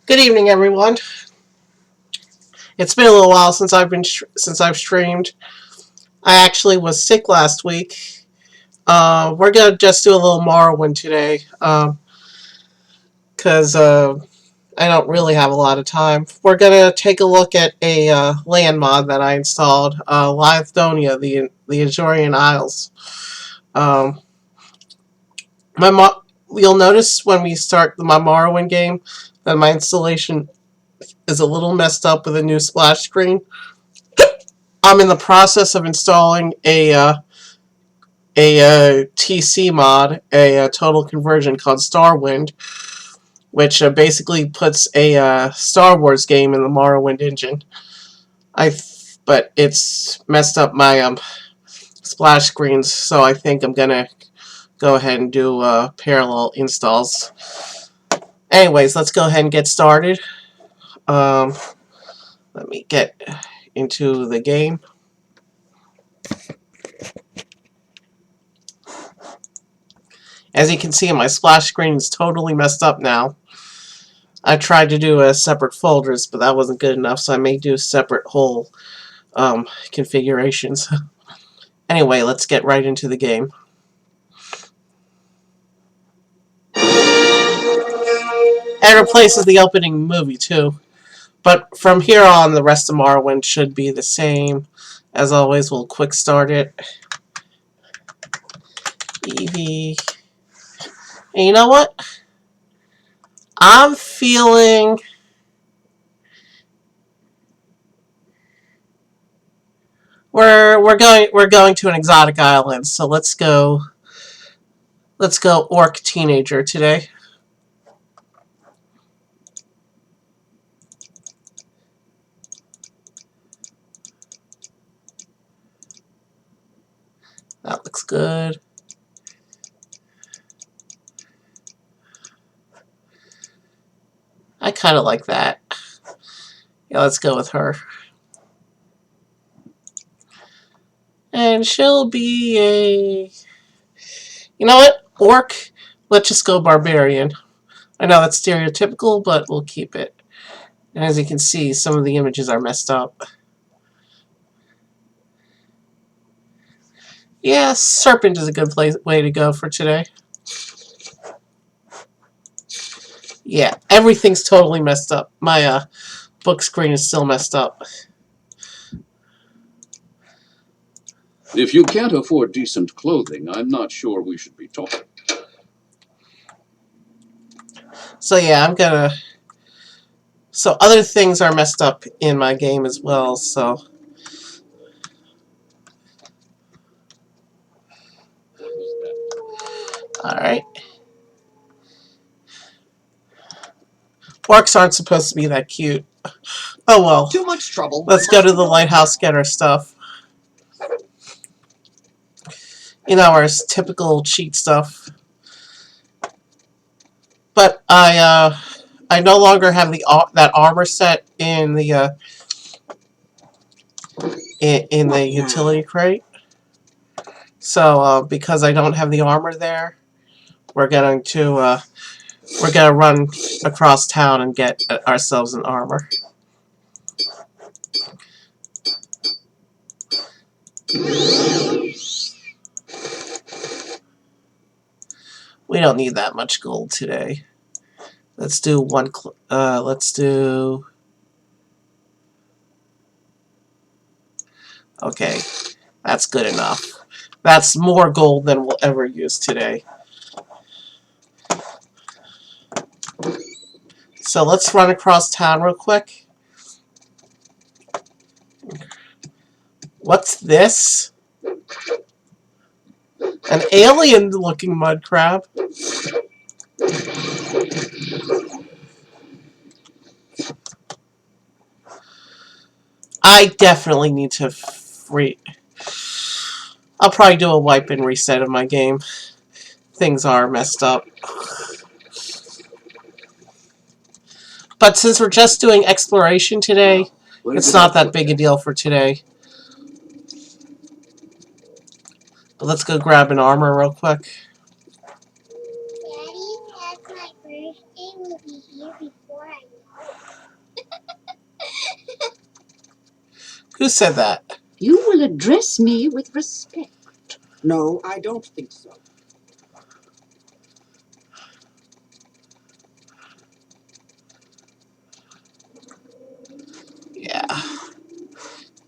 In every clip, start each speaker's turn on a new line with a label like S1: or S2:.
S1: Good evening, everyone. It's been a little while since I've streamed. I actually was sick last week. We're gonna just do a little Morrowind today, because I don't really have a lot of time. We're gonna take a look at a land mod that I installed, Lyithdonea, the Azurian Isles. Um, my mo- you'll notice when we start my Morrowind game that my installation is a little messed up with a new splash screen. I'm in the process of installing a TC mod, a total conversion called Starwind, which basically puts a Star Wars game in the Morrowind engine. But it's messed up my splash screens, so I think I'm gonna go ahead and do parallel installs. Anyways, let's go ahead and get started. Um, Let me get into the game. As you can see, my splash screen is totally messed up now. I tried to do separate folders, but that wasn't good enough, so I may do separate whole configurations. Anyway, let's get right into the game. It replaces the opening movie, too. But from here on, the rest of Morrowind should be the same. As always, we'll quick start it. Eevee. And you know what? I'm feeling... We're going to an exotic island, so let's go orc teenager today. That looks good. I kind of like that. Yeah, let's go with her. And she'll be a... You know what? Orc. Let's just go barbarian. I know that's stereotypical, but we'll keep it. And as you can see, some of the images are messed up. Yeah, serpent is a good way to go for today. Yeah, everything's totally messed up. My book screen is still messed up.
S2: If you can't afford decent clothing, I'm not sure we should be talking.
S1: So yeah, I'm gonna... So other things are messed up in my game as well, so... Alright. Orcs aren't supposed to be that cute. Oh well.
S3: Too much trouble.
S1: Let's go to the lighthouse, get our stuff. You know, our typical cheat stuff. But I no longer have that armor set in the in the utility crate. So because I don't have the armor there, we're going to run across town and get ourselves an armor. We don't need that much gold today. Let's do one. Let's do. Okay, that's good enough. That's more gold than we'll ever use today. So let's run across town real quick. What's this? An alien-looking mud crab. I definitely need to I'll probably do a wipe and reset of my game. Things are messed up. But since we're just doing exploration today, it's not that big a deal for today. But let's go grab an armor real quick.
S4: Daddy, has my birthday will be here before I know
S1: Who said that?
S3: You will address me with respect.
S4: No, I don't think so.
S1: Yeah.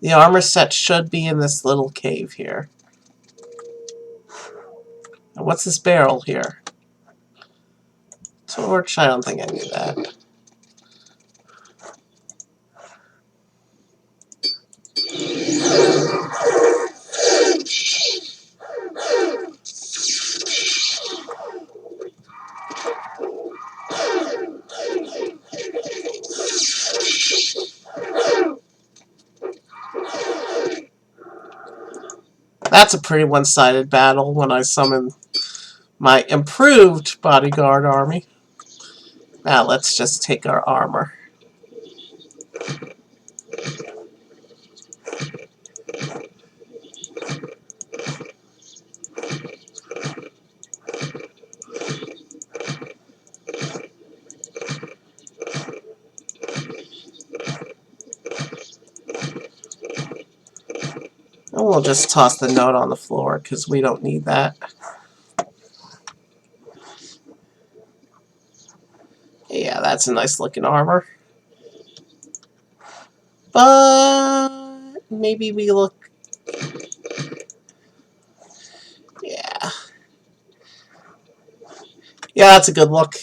S1: The armor set should be in this little cave here. And what's this barrel here? Torch? I don't think I knew that. That's a pretty one-sided battle when I summon my improved bodyguard army. Now let's just take our armor. And we'll just toss the note on the floor because we don't need that. Yeah, that's a nice looking armor. But maybe we look... Yeah. Yeah, that's a good look.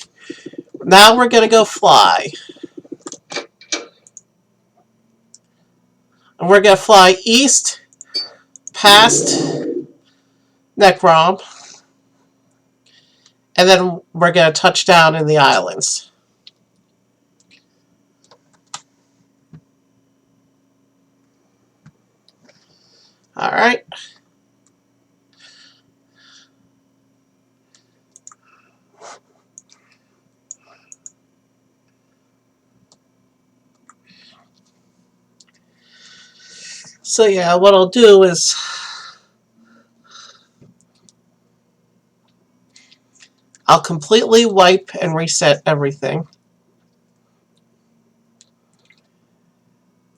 S1: Now we're going to go fly. And we're going to fly east past Necrom. And then we're going to touch down in the islands. Alright. So yeah, what I'll do is I'll completely wipe and reset everything.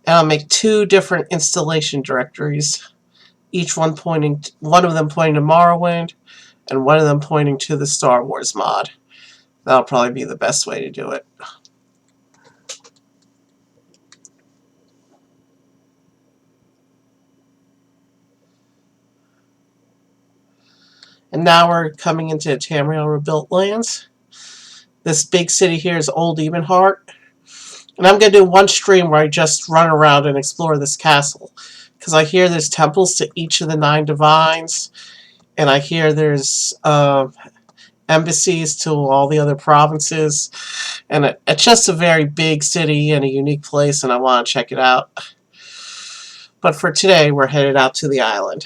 S1: And I'll make 2 different installation directories. Each one pointing, one of them pointing to Morrowind, and one of them pointing to the Star Wars mod. That'll probably be the best way to do it. And now we're coming into Tamriel Rebuilt Lands. This big city here is Old Ebenheart. And I'm going to do one stream where I just run around and explore this castle. Because I hear there's temples to each of the 9 divines. And I hear there's embassies to all the other provinces. And it's just a very big city and a unique place, and I want to check it out. But for today, we're headed out to the island.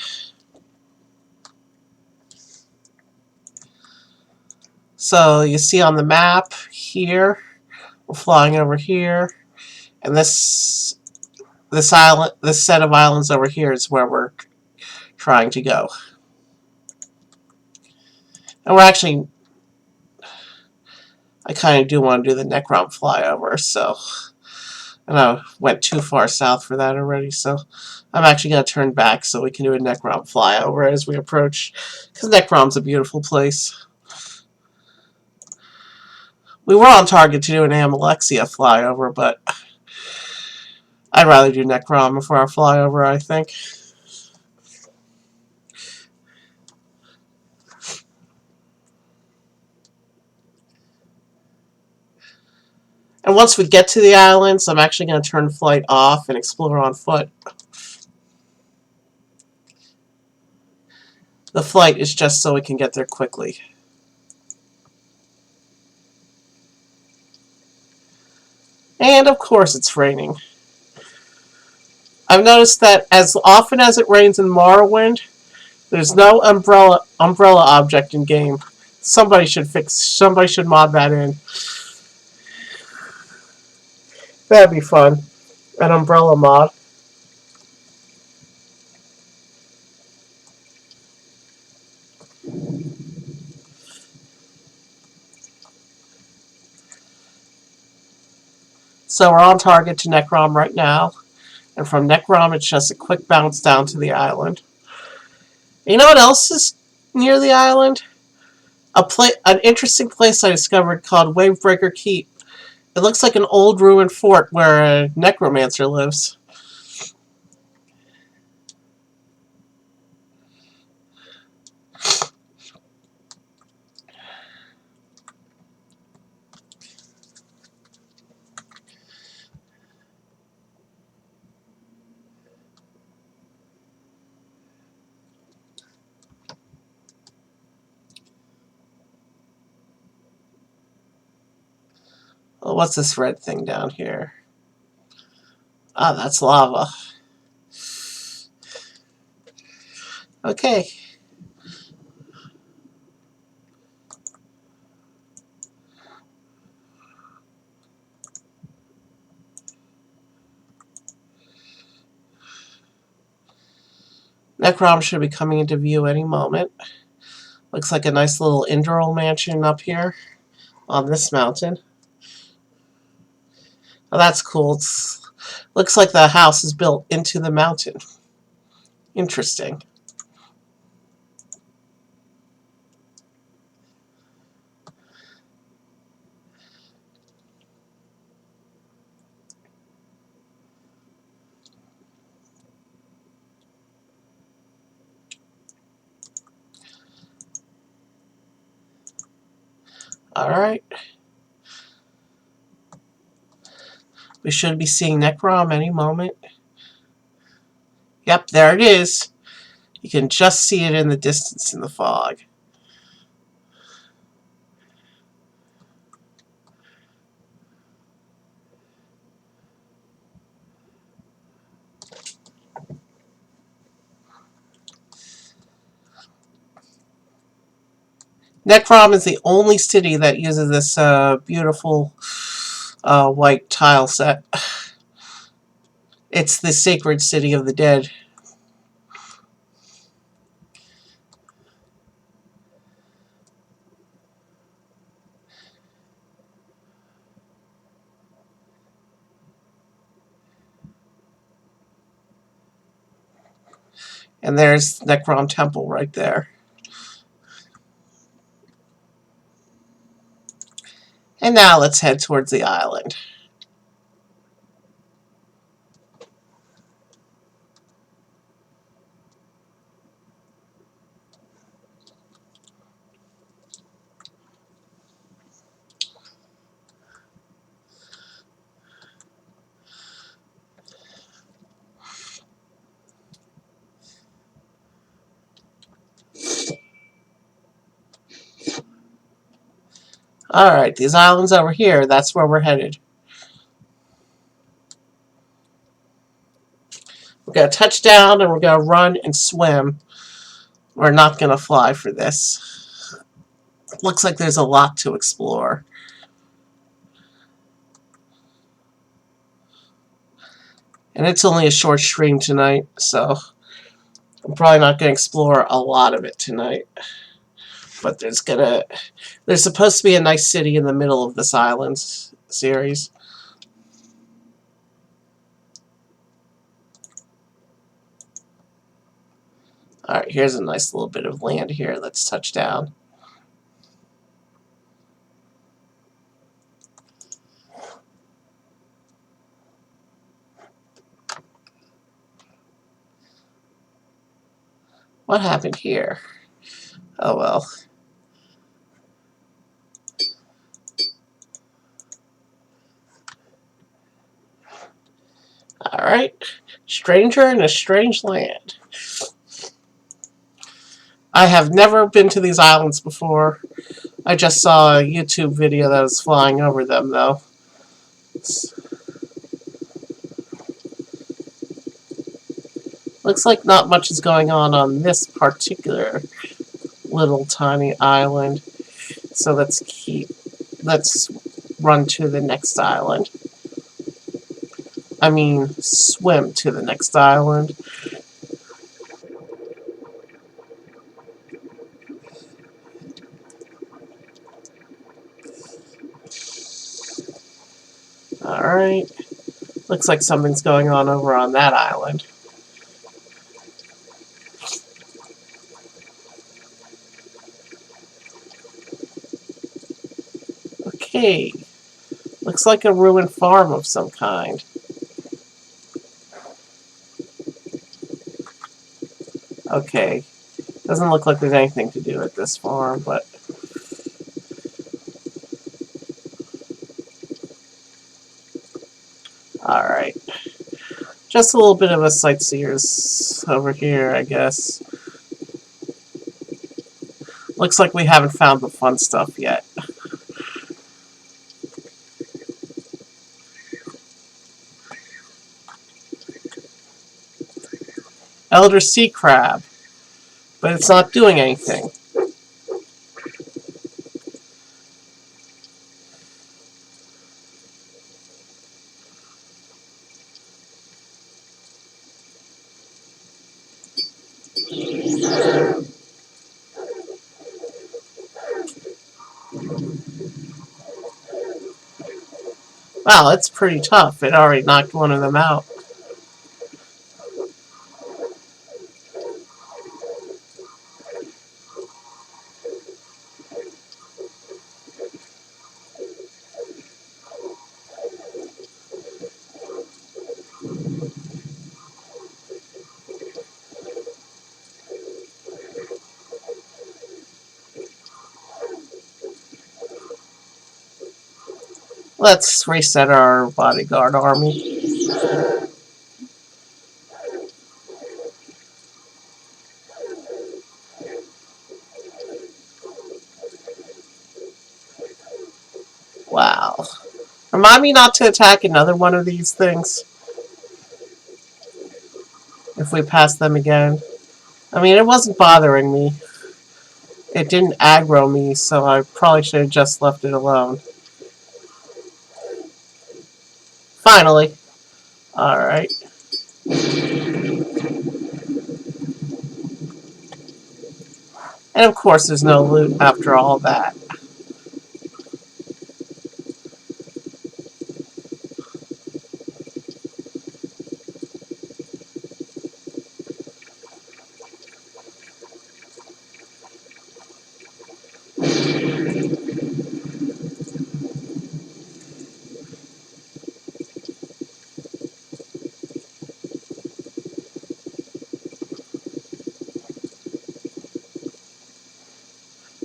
S1: So you see on the map here, we're flying over here, and this island, this set of islands over here is where we're trying to go. And we're actually, I kind of do want to do the Necrom flyover, so, and I went too far south for that already, so I'm actually going to turn back so we can do a Necrom flyover as we approach, because Necrom's a beautiful place. We were on target to do an Amalexia flyover, but I'd rather do Necrom for our flyover, I think. And once we get to the islands, I'm actually going to turn flight off and explore on foot. The flight is just so we can get there quickly. And of course it's raining. I've noticed that as often as it rains in Morrowind, there's no umbrella object in game. Somebody should mod that in. That'd be fun. An umbrella mod. So we're on target to Necrom right now. And from Necrom, it's just a quick bounce down to the island. You know what else is near the island? An interesting place I discovered called Wavebreaker Keep. It looks like an old ruined fort where a necromancer lives. Oh, what's this red thing down here? Ah, that's lava. Okay. Necrom should be coming into view any moment. Looks like a nice little Indral mansion up here on this mountain. Oh, that's cool. Looks like the house is built into the mountain. Interesting. Alright. We should be seeing Necrom any moment. Yep, there it is. You can just see it in the distance in the fog. Necrom is the only city that uses this beautiful white tile set. It's the sacred city of the dead. And there's Necrom Temple right there. And now let's head towards the island. Alright, these islands over here, that's where we're headed. We're going to touch down and we're going to run and swim. We're not going to fly for this. Looks like there's a lot to explore. And it's only a short stream tonight, so I'm probably not going to explore a lot of it tonight. But there's supposed to be a nice city in the middle of this island series. Alright, here's a nice little bit of land here. Let's touch down. What happened here? Oh well. Alright. Stranger in a strange land. I have never been to these islands before. I just saw a YouTube video that was flying over them, though. Looks like not much is going on this particular little tiny island. So let's run to the next island. I mean, swim to the next island. Alright. Looks like something's going on over on that island. Okay. Looks like a ruined farm of some kind. Okay. Doesn't look like there's anything to do at this farm, but... Alright. Just a little bit of a sightseers over here, I guess. Looks like we haven't found the fun stuff yet. Elder sea crab. But it's not doing anything. Wow, it's pretty tough. It already knocked one of them out. Let's reset our bodyguard army. Wow. Remind me not to attack another one of these things. If we pass them again. I mean, it wasn't bothering me. It didn't aggro me, so I probably should have just left it alone. Finally. Alright. And of course there's no loot after all that.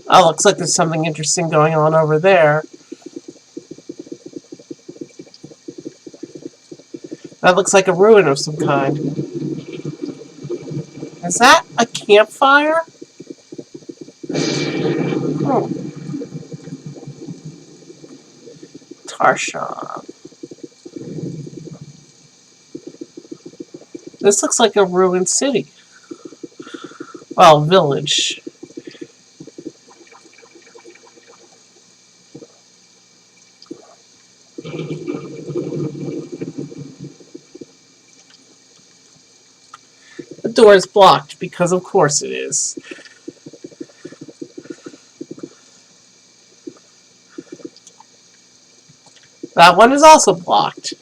S1: Oh, looks like there's something interesting going on over there. That looks like a ruin of some kind. Is that a campfire? Oh. Tarshan. This looks like a ruined city. Well, village. The door is blocked, because of course it is. That one is also blocked.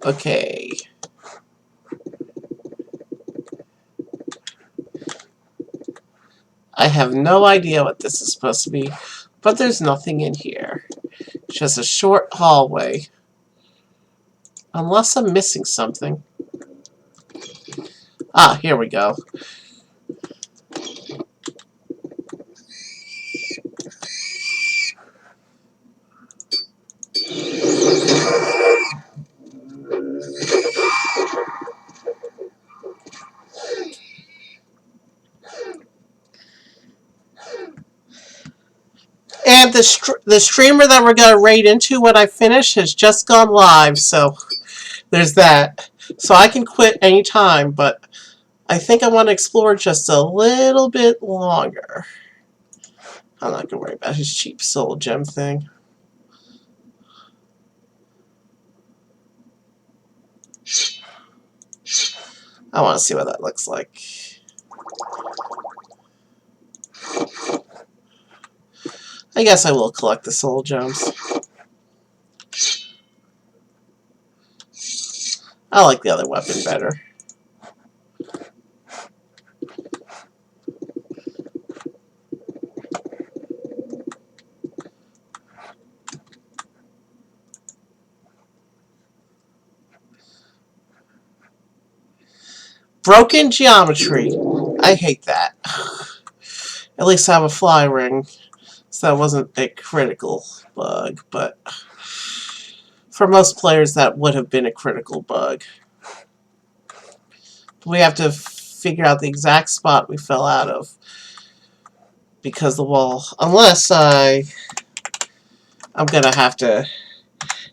S1: Okay. I have no idea what this is supposed to be, but there's nothing in here. It's just a short hallway. Unless I'm missing something. Ah, here we go. And the streamer that we're going to raid into when I finish has just gone live, so there's that. So I can quit anytime, but I think I want to explore just a little bit longer. I'm not going to worry about his cheap soul gem thing. I want to see what that looks like. I guess I will collect the soul gems. I like the other weapon better. Broken geometry. I hate that. At least I have a fly ring, so that wasn't a critical bug, but for most players that would have been a critical bug. We have to figure out the exact spot we fell out of because the wall, unless I'm gonna have to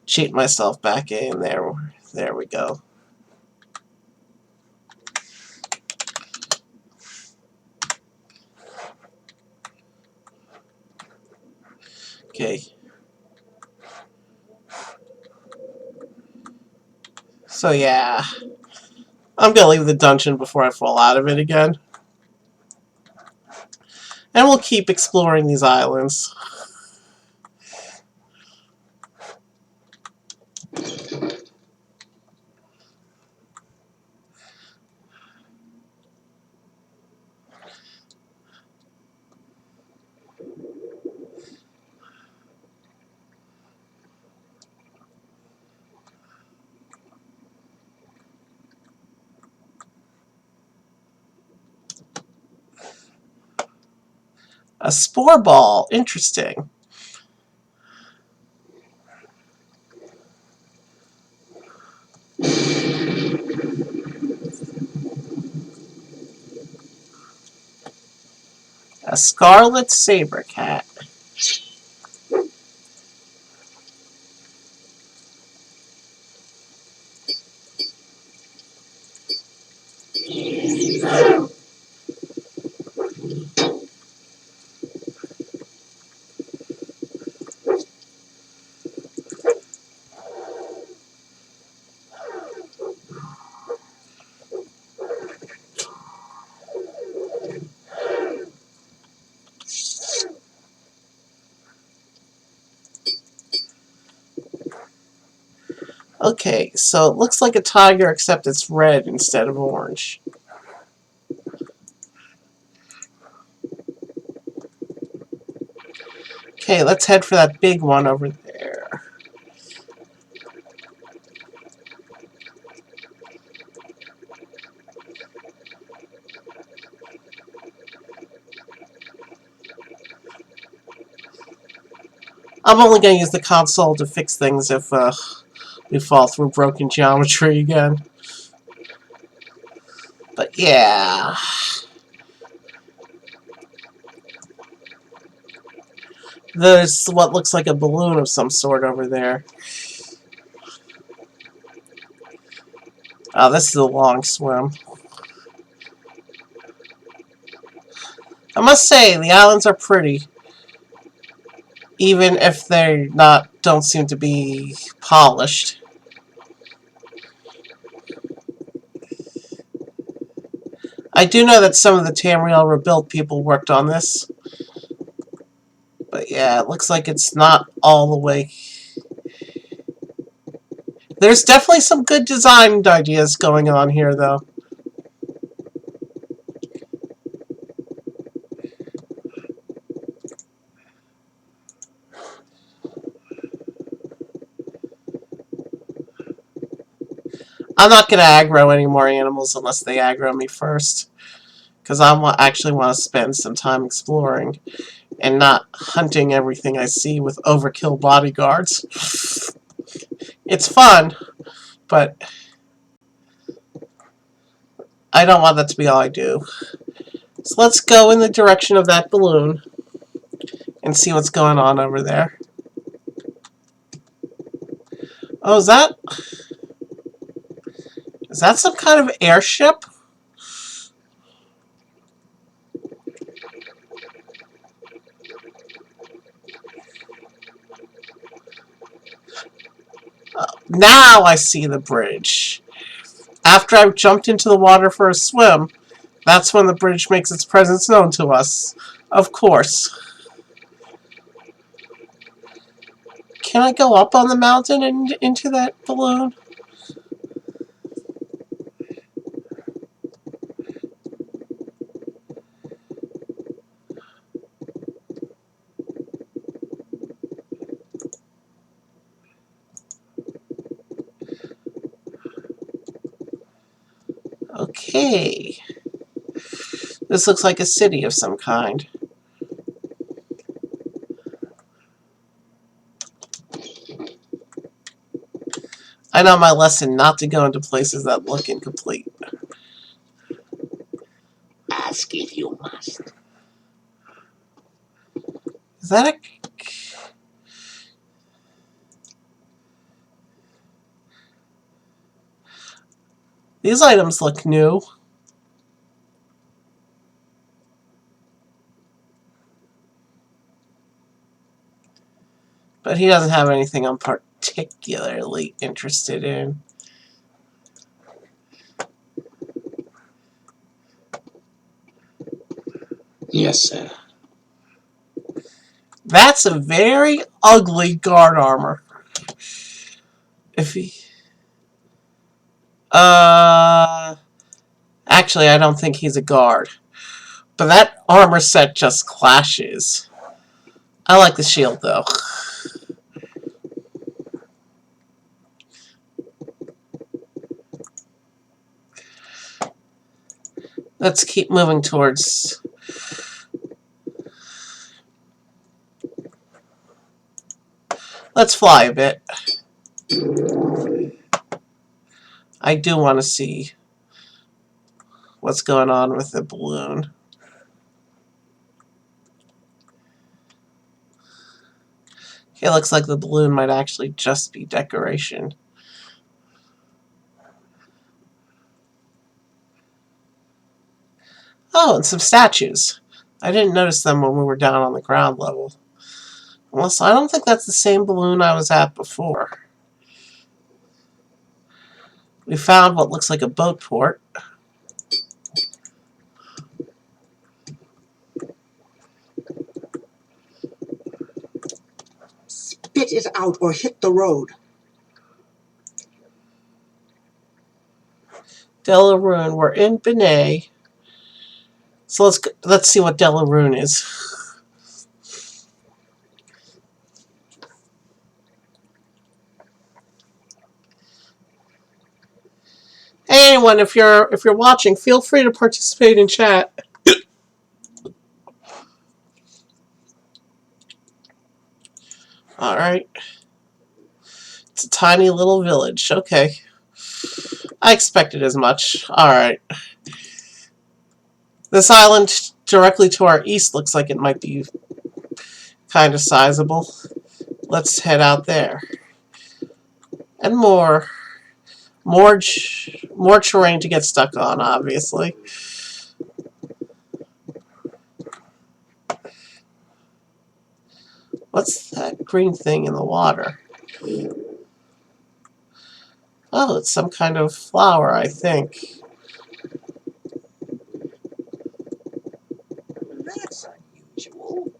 S1: cheat myself back in there. There we go. Okay. So yeah, I'm gonna leave the dungeon before I fall out of it again. And we'll keep exploring these islands. A spore ball. Interesting. A scarlet saber cat. Okay, so it looks like a tiger except it's red instead of orange. Okay, let's head for that big one over there. I'm only going to use the console to fix things if we fall through broken geometry again. But yeah. There's what looks like a balloon of some sort over there. Oh, this is a long swim. I must say, the islands are pretty. Even if they're not, don't seem to be polished. I do know that some of the Tamriel Rebuilt people worked on this. But yeah, it looks like it's not all the way. There's definitely some good design ideas going on here, though. I'm not going to aggro any more animals unless they aggro me first. Because I actually want to spend some time exploring and not hunting everything I see with overkill bodyguards. It's fun, but I don't want that to be all I do. So let's go in the direction of that balloon and see what's going on over there. Oh, is that some kind of airship? Now I see the bridge. After I've jumped into the water for a swim, that's when the bridge makes its presence known to us. Of course. Can I go up on the mountain and into that balloon? Okay. This looks like a city of some kind. I know my lesson not to go into places that look incomplete.
S4: Ask if you must.
S1: Is that a... These items look new. But he doesn't have anything I'm particularly interested in.
S4: Yes, sir.
S1: That's a very ugly guard armor. If he... Actually, I don't think he's a guard. But that armor set just clashes. I like the shield, though. Let's keep moving towards... Let's fly a bit. I do want to see what's going on with the balloon. It looks like the balloon might actually just be decoration. Oh, and some statues. I didn't notice them when we were down on the ground level. Well, so I don't think that's the same balloon I was at before. We found what looks like a boat port.
S4: Spit it out or hit the road.
S1: Delaroon. We're in Benet. So let's see what Delaroon is. Hey, anyone, if you're watching, feel free to participate in chat. All right. It's a tiny little village. Okay. I expected as much. All right. This island directly to our east looks like it might be kind of sizable. Let's head out there. And more terrain to get stuck on, obviously. What's that green thing in the water? Oh, it's some kind of flower, I think.
S4: That's unusual.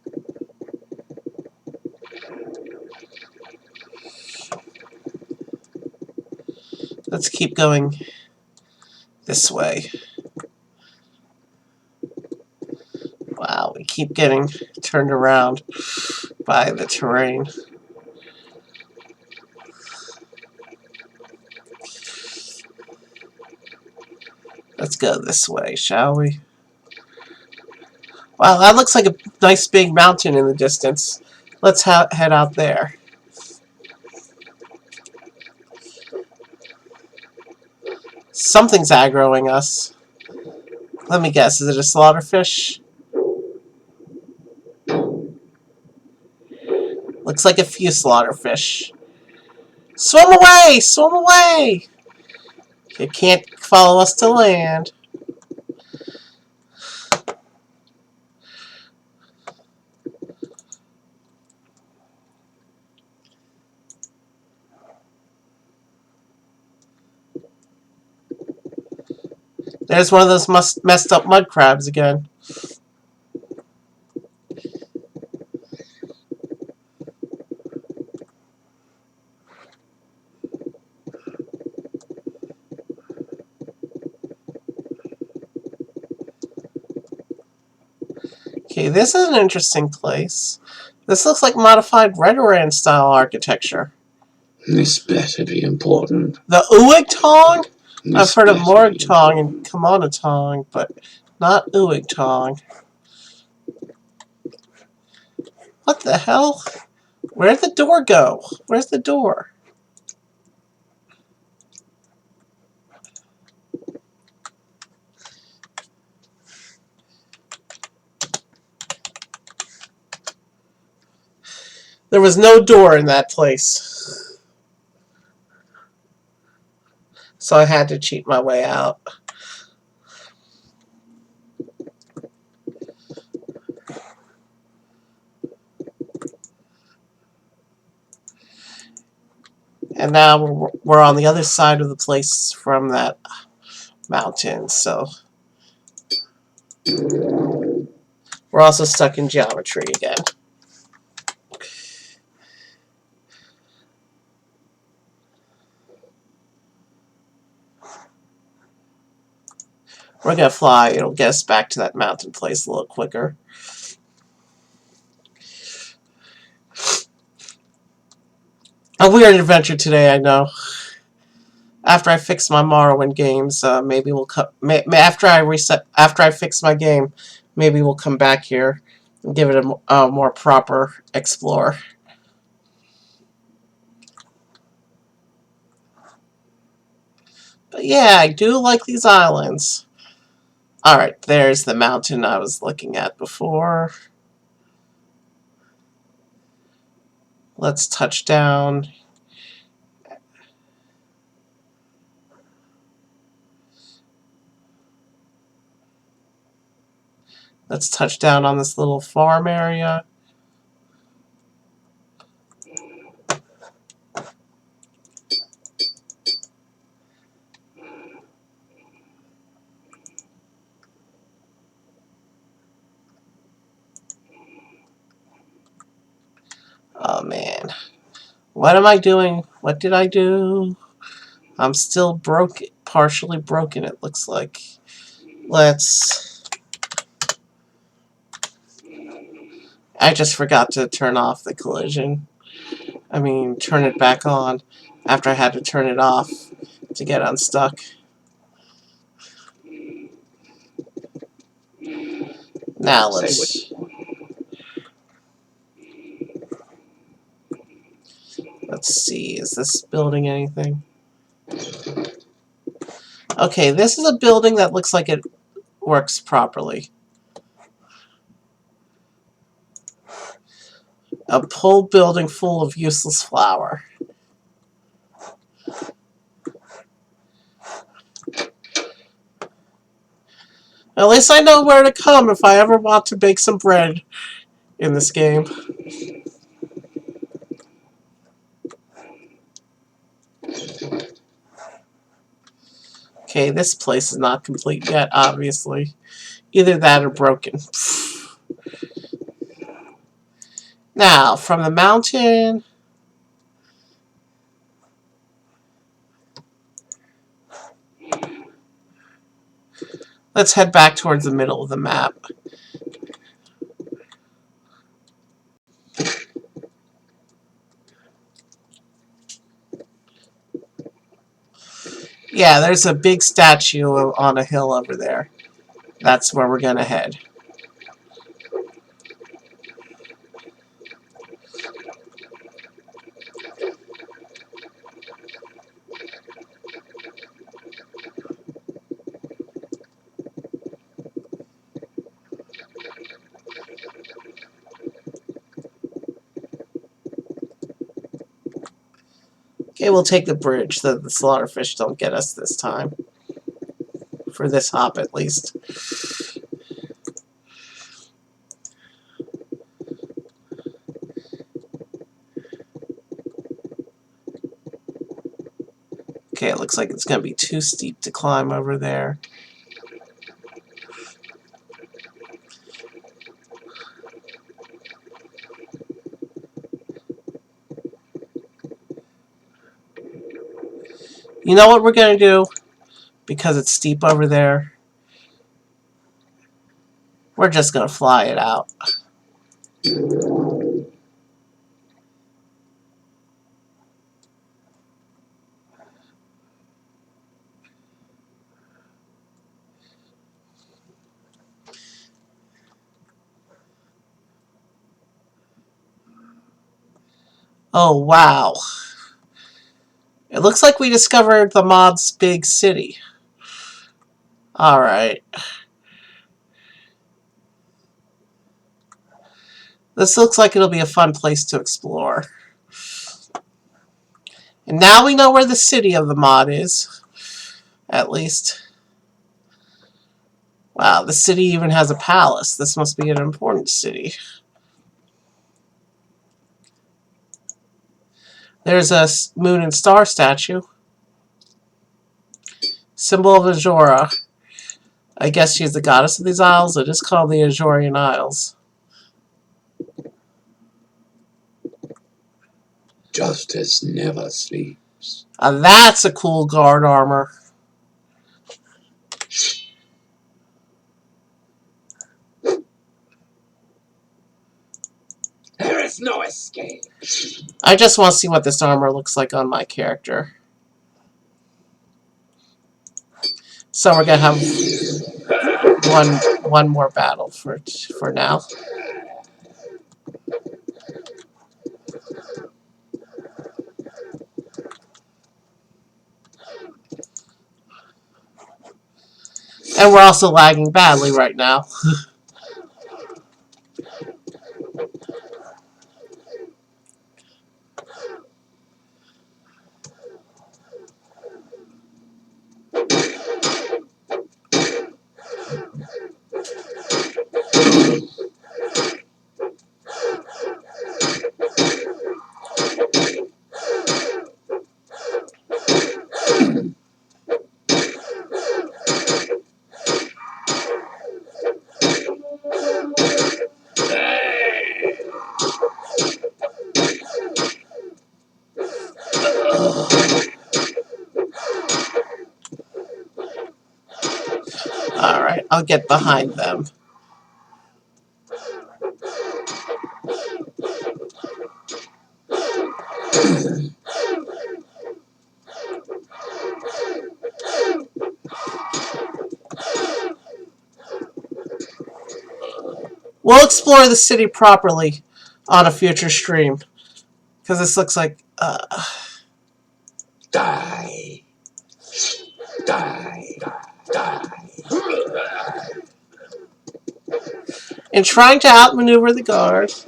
S1: Let's keep going this way. Wow, we keep getting turned around by the terrain. Let's go this way, shall we? Wow, that looks like a nice big mountain in the distance. Let's head out there. Something's aggroing us. Let me guess, is it a slaughterfish? Looks like a few slaughterfish. Swim away! Swim away! You can't follow us to land. There's one of those messed up mud crabs again. Okay, this is an interesting place. This looks like modified Redoran style architecture.
S5: This better be important.
S1: The Uigtong? I've
S5: This
S1: heard of
S5: better be
S1: Morgtong and
S5: important.
S1: Kamonatong, but not Uigtong. What the hell? Where'd the door go? Where's the door? There was no door in that place. So I had to cheat my way out. And now we're on the other side of the place from that mountain, so we're also stuck in geometry again. We're gonna fly. It'll get us back to that mountain place a little quicker. A weird adventure today, I know. After I fix my Morrowind games, maybe we'll come. After I fix my game, maybe we'll come back here and give it a more proper explore. But yeah, I do like these islands. Alright, there's the mountain I was looking at before. Let's touch down. Let's touch down on this little farm area. Oh man. What am I doing? What did I do? I'm still broken, partially broken it looks like. I just forgot to turn off the collision. I mean, turn it back on after I had to turn it off to get unstuck. Now let's see, is this building anything? Okay, this is a building that looks like it works properly. A pole building full of useless flour. At least I know where to come if I ever want to bake some bread in this game. Okay, this place is not complete yet, obviously. Either that or broken. Now, from the mountain... let's head back towards the middle of the map. Yeah, there's a big statue on a hill over there. That's where we're gonna head. Okay, we'll take the bridge so the slaughterfish don't get us this time. For this hop, at least. Okay, it looks like it's going to be too steep to climb over there. You know what we're going to do? Because it's steep over there. We're just gonna fly it out. Oh, wow. It looks like we discovered the mod's big city. Alright. This looks like it'll be a fun place to explore. And now we know where the city of the mod is. At least. Wow, the city even has a palace. This must be an important city. There's a moon and star statue. Symbol of Azura. I guess she's the goddess of these isles. It is called the Azurian Isles.
S5: Justice never sleeps.
S1: That's a cool guard armor.
S5: There is no escape.
S1: I just want to see what this armor looks like on my character. So we're gonna have one more battle for now. And we're also lagging badly right now. Alright, I'll get behind them. We'll explore the city properly on a future stream. Because this looks like...
S5: Die. Die. Die.
S1: in trying to outmaneuver the guards...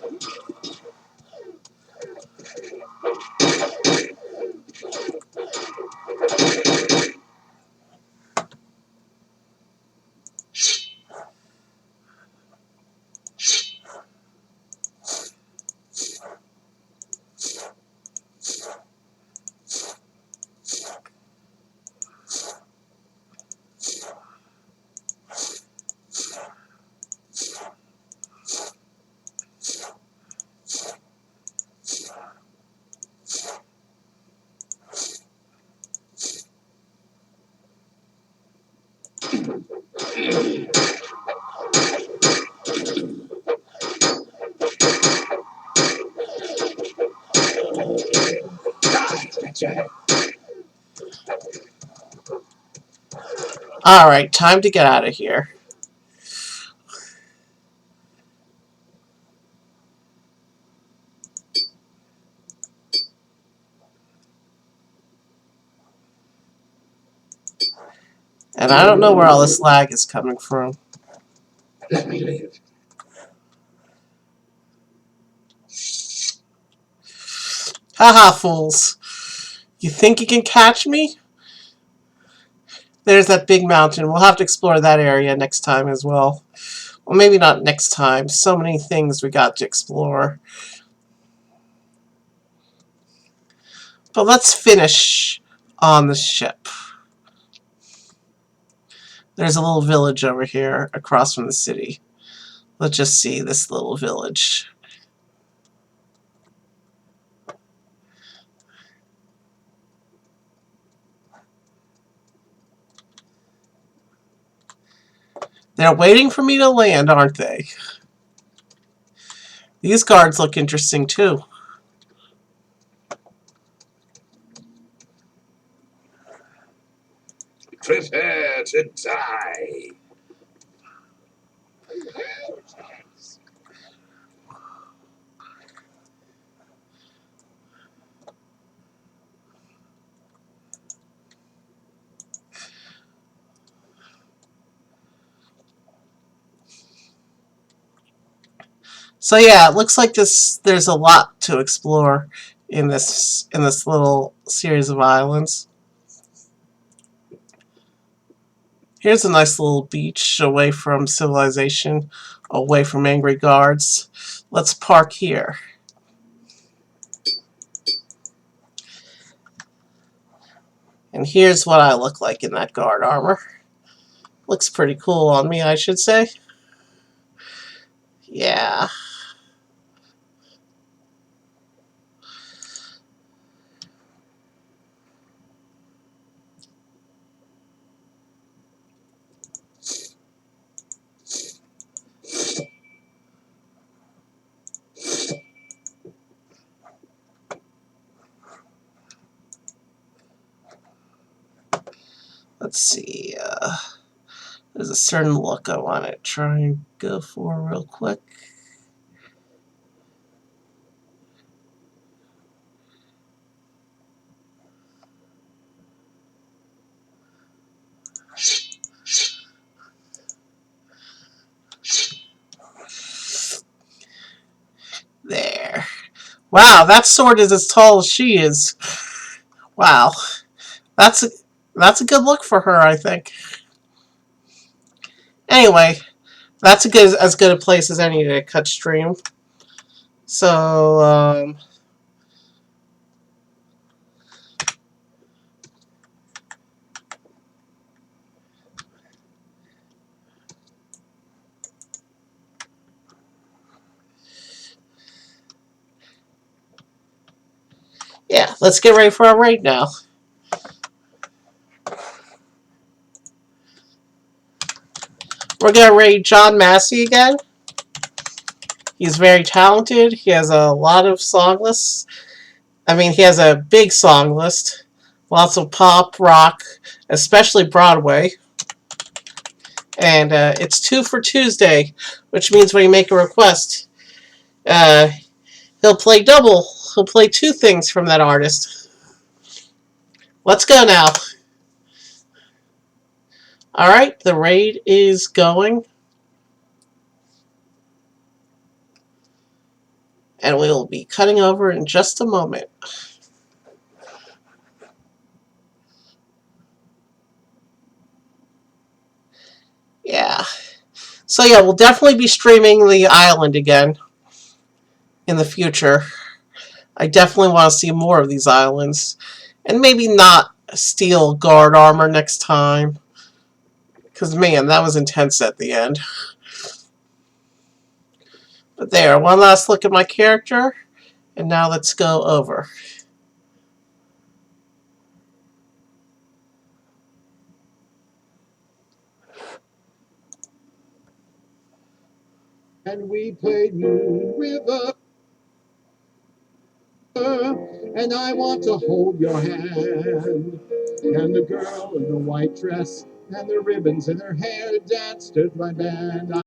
S1: Alright, time to get out of here. And I don't know where all this lag is coming from.
S5: Let me live.
S1: Haha, fools. You think you can catch me? There's that big mountain. We'll have to explore that area next time as well. Well, maybe not next time. So many things we got to explore. But let's finish on the ship. There's a little village over here across from the city. Let's just see this little village. They're waiting for me to land, aren't they? These guards look interesting too.
S5: Prepare to die.
S1: So yeah, it looks like there's a lot to explore in this little series of islands. Here's a nice little beach away from civilization, away from angry guards. Let's park here. And here's what I look like in that guard armor. Looks pretty cool on me, I should say. Yeah. Let's see. There's a certain look I want to try and go for real quick. There. Wow, that sword is as tall as she is. Wow. That's a good look for her, I think. Anyway, that's as good a place as any to cut stream. So, yeah, let's get ready for our raid now. We're going to raid John Massey again. He's very talented. He has a lot of song lists. I mean, he has a big song list. Lots of pop, rock, especially Broadway. And it's 2 for Tuesday, which means when you make a request, he'll play double. He'll play 2 things from that artist. Let's go now. Alright, the raid is going. And we will be cutting over in just a moment. Yeah. So yeah, we'll definitely be streaming the island again in the future. I definitely want to see more of these islands. And maybe not steal guard armor next time. Because, man, that was intense at the end. But there, one last look at my character. And now let's go over.
S6: And we played Moon River, and I want to hold your hand. And the girl in the white dress and the ribbons in her hair danced at my band.